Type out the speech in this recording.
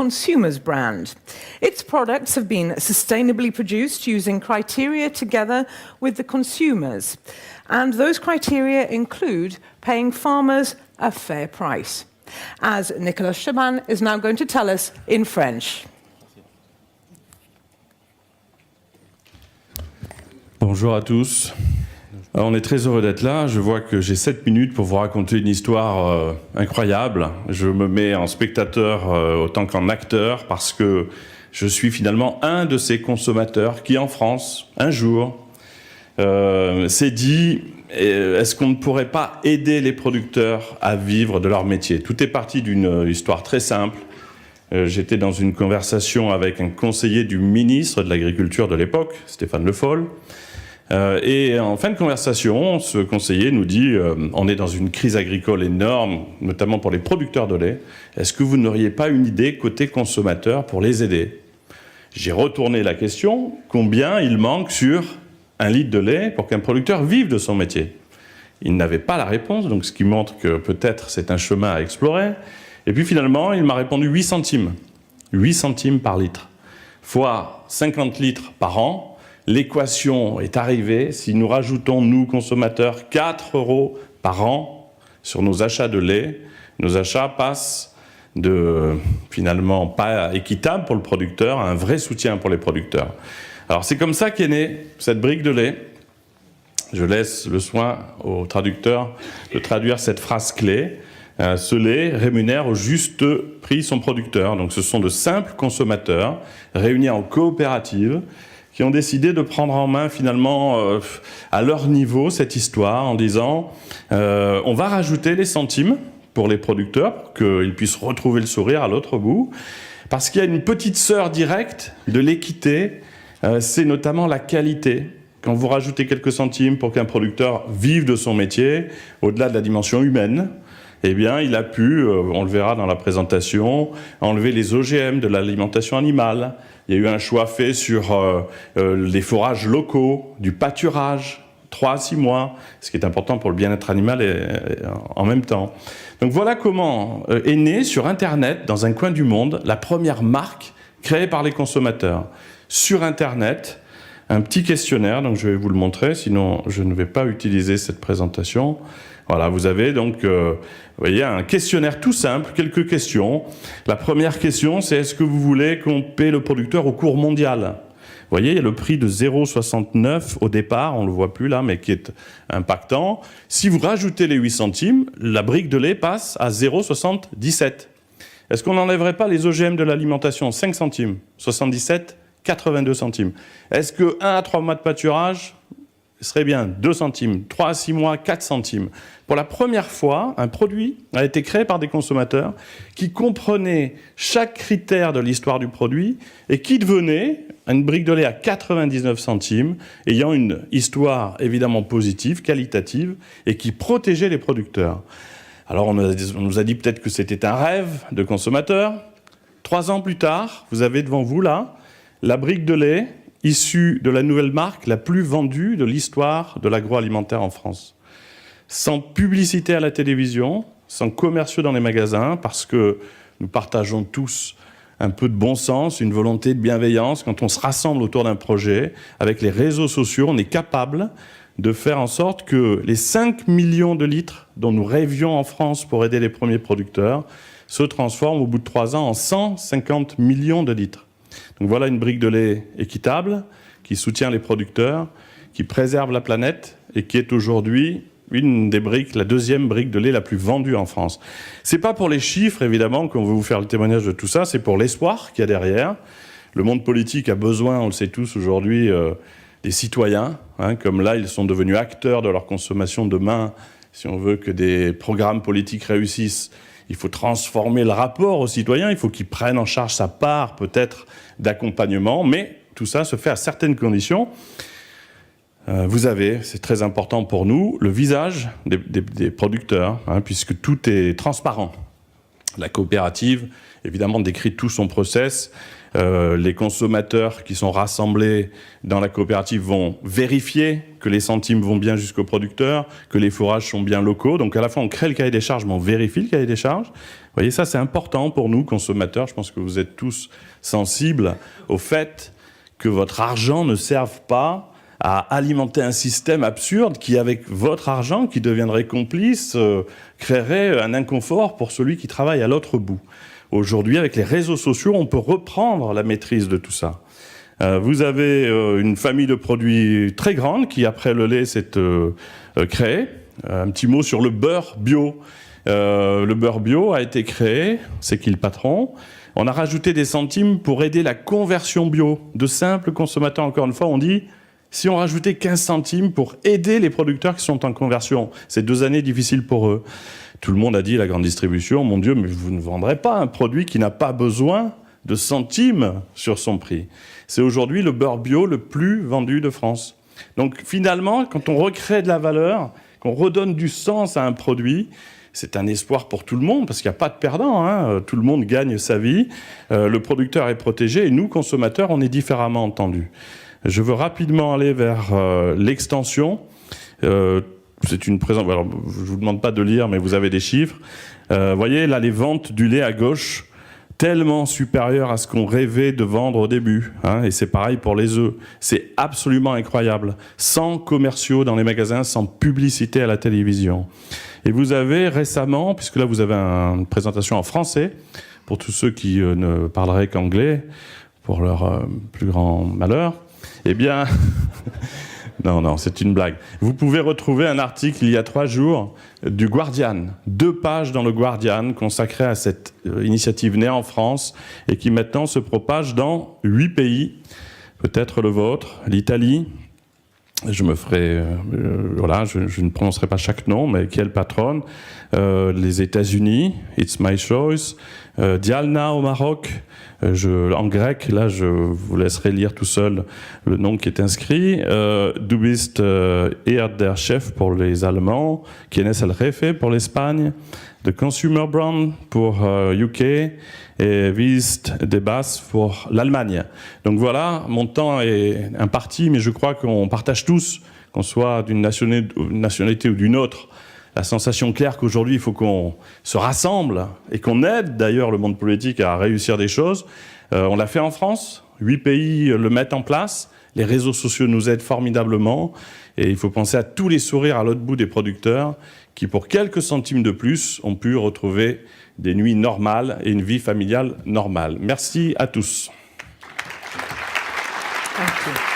consumer's brand. Its products have been sustainably produced using criteria together with the consumers. And those criteria include paying farmers a fair price, as Nicolas Chaban is now going to tell us in French. Bonjour à tous. Alors, on est très heureux d'être là. Je vois que j'ai 7 minutes pour vous raconter une histoire incroyable. Je me mets en spectateur autant qu'en acteur parce que je suis finalement un de ces consommateurs qui, en France, un jour, s'est dit est-ce qu'on ne pourrait pas aider les producteurs à vivre de leur métier? Tout est parti d'une histoire très simple. J'étais dans une conversation avec un conseiller du ministre de l'Agriculture de l'époque, Stéphane Le Foll. Et en fin de conversation, ce conseiller nous dit on est dans une crise agricole énorme, notamment pour les producteurs de lait. Est-ce que vous n'auriez pas une idée côté consommateur pour les aider? J'ai retourné la question, combien il manque sur 1 litre de lait pour qu'un producteur vive de son métier? Il n'avait pas la réponse, donc ce qui montre que peut-être c'est un chemin à explorer. Et puis finalement, il m'a répondu 8 centimes. 8 centimes par litre, fois 50 litres par an. L'équation est arrivée. Si nous rajoutons, nous, consommateurs, 4 € par an sur nos achats de lait, nos achats passent de, finalement, pas équitable pour le producteur à un vrai soutien pour les producteurs. Alors, c'est comme ça qu'est née cette brique de lait. Je laisse le soin au traducteur de traduire cette phrase clé. Ce lait rémunère au juste prix son producteur. Donc, ce sont de simples consommateurs réunis en coopérative qui ont décidé de prendre en main finalement à leur niveau cette histoire en disant on va rajouter les centimes pour les producteurs pour qu'ils puissent retrouver le sourire à l'autre bout, parce qu'il y a une petite sœur directe de l'équité, c'est notamment la qualité. Quand vous rajoutez quelques centimes pour qu'un producteur vive de son métier, au-delà de la dimension humaine, eh bien, il a pu, on le verra dans la présentation, enlever les OGM de l'alimentation animale. Il y a eu un choix fait sur les fourrages locaux, du pâturage, 3 à 6 mois, ce qui est important pour le bien-être animal et en même temps. Donc voilà comment est née sur Internet, dans un coin du monde, la première marque créée par les consommateurs. Sur Internet, un petit questionnaire, donc je vais vous le montrer, sinon je ne vais pas utiliser cette présentation. Voilà, vous avez donc, vous voyez, un questionnaire tout simple, quelques questions. La première question, c'est est-ce que vous voulez qu'on paie le producteur au cours mondial? Vous voyez, il y a le prix de 0,69 au départ, on ne le voit plus là, mais qui est impactant. Si vous rajoutez les 8 centimes, la brique de lait passe à 0,77. Est-ce qu'on n'enlèverait pas les OGM de l'alimentation? 5 centimes, 77, 82 centimes. Est-ce que 1 à 3 mois de pâturage serait bien 2 centimes, 3 à 6 mois, 4 centimes. Pour la première fois, un produit a été créé par des consommateurs qui comprenaient chaque critère de l'histoire du produit et qui devenait une brique de lait à 99 centimes, ayant une histoire évidemment positive, qualitative, et qui protégeait les producteurs. Alors on nous a dit peut-être que c'était un rêve de consommateur. 3 ans plus tard, vous avez devant vous là, la brique de lait issue de la nouvelle marque la plus vendue de l'histoire de l'agroalimentaire en France. Sans publicité à la télévision, sans commerciaux dans les magasins, parce que nous partageons tous un peu de bon sens, une volonté de bienveillance. Quand on se rassemble autour d'un projet, avec les réseaux sociaux, on est capable de faire en sorte que les 5 millions de litres dont nous rêvions en France pour aider les premiers producteurs se transforment au bout de 3 ans en 150 millions de litres. Donc voilà une brique de lait équitable, qui soutient les producteurs, qui préserve la planète et qui est aujourd'hui une des briques, la deuxième brique de lait la plus vendue en France. C'est pas pour les chiffres, évidemment, qu'on veut vous faire le témoignage de tout ça, c'est pour l'espoir qu'il y a derrière. Le monde politique a besoin, on le sait tous aujourd'hui, des citoyens, comme là, ils sont devenus acteurs de leur consommation. Demain, si on veut que des programmes politiques réussissent, il faut transformer le rapport aux citoyens, il faut qu'ils prennent en charge sa part, peut-être, d'accompagnement, mais tout ça se fait à certaines conditions. Vous avez, c'est très important pour nous, le visage des producteurs, puisque tout est transparent. La coopérative, évidemment, décrit tout son process. Les consommateurs qui sont rassemblés dans la coopérative vont vérifier que les centimes vont bien jusqu'au producteur, que les fourrages sont bien locaux. Donc à la fois on crée le cahier des charges, mais on vérifie le cahier des charges. Vous voyez, ça c'est important pour nous, consommateurs. Je pense que vous êtes tous sensibles au fait que votre argent ne serve pas à alimenter un système absurde qui, avec votre argent, qui deviendrait complice, créerait un inconfort pour celui qui travaille à l'autre bout. Aujourd'hui, avec les réseaux sociaux, on peut reprendre la maîtrise de tout ça. Vous avez une famille de produits très grande qui, après le lait, s'est créée. Un petit mot sur le beurre bio. Le beurre bio a été créé, c'est qui le patron? On a rajouté des centimes pour aider la conversion bio. De simples consommateurs, encore une fois, on dit, si on rajoutait 15 centimes pour aider les producteurs qui sont en conversion, c'est 2 années difficiles pour eux. Tout le monde a dit, la grande distribution, mon Dieu, mais vous ne vendrez pas un produit qui n'a pas besoin de centimes sur son prix. C'est aujourd'hui le beurre bio le plus vendu de France. Donc finalement, quand on recrée de la valeur, qu'on redonne du sens à un produit, c'est un espoir pour tout le monde, parce qu'il n'y a pas de perdant, hein. Tout le monde gagne sa vie, le producteur est protégé, et nous, consommateurs, on est différemment entendus. Je veux rapidement aller vers l'extension. C'est une présentation. Alors, je ne vous demande pas de lire, mais vous avez des chiffres. Voyez, là, les ventes du lait à gauche, tellement supérieures à ce qu'on rêvait de vendre au début. Hein, et c'est pareil pour les œufs. C'est absolument incroyable. Sans commerciaux dans les magasins, sans publicité à la télévision. Et vous avez récemment, puisque là, vous avez une présentation en français, pour tous ceux qui ne parleraient qu'anglais, pour leur plus grand malheur, eh bien... Non, c'est une blague. Vous pouvez retrouver un article il y a 3 jours du Guardian, 2 pages dans le Guardian consacrées à cette initiative née en France et qui maintenant se propage dans 8 pays, peut-être le vôtre, l'Italie. Je me ferai, voilà, je ne prononcerai pas chaque nom, mais qui est le patron, les États-Unis, It's My Choice, Dialna au Maroc. En grec, là, je vous laisserai lire tout seul le nom qui est inscrit. Du bist eher der Chef pour les Allemands, Quienes el Jefe pour l'Espagne, The Consumer Brand pour UK et Vist des Basses pour l'Allemagne. Donc voilà, mon temps est imparti, mais je crois qu'on partage tous, qu'on soit d'une nationalité ou d'une autre, la sensation claire qu'aujourd'hui, il faut qu'on se rassemble et qu'on aide d'ailleurs le monde politique à réussir des choses. On l'a fait en France, 8 pays le mettent en place, les réseaux sociaux nous aident formidablement et il faut penser à tous les sourires à l'autre bout des producteurs qui, pour quelques centimes de plus, ont pu retrouver des nuits normales et une vie familiale normale. Merci à tous. Thank you.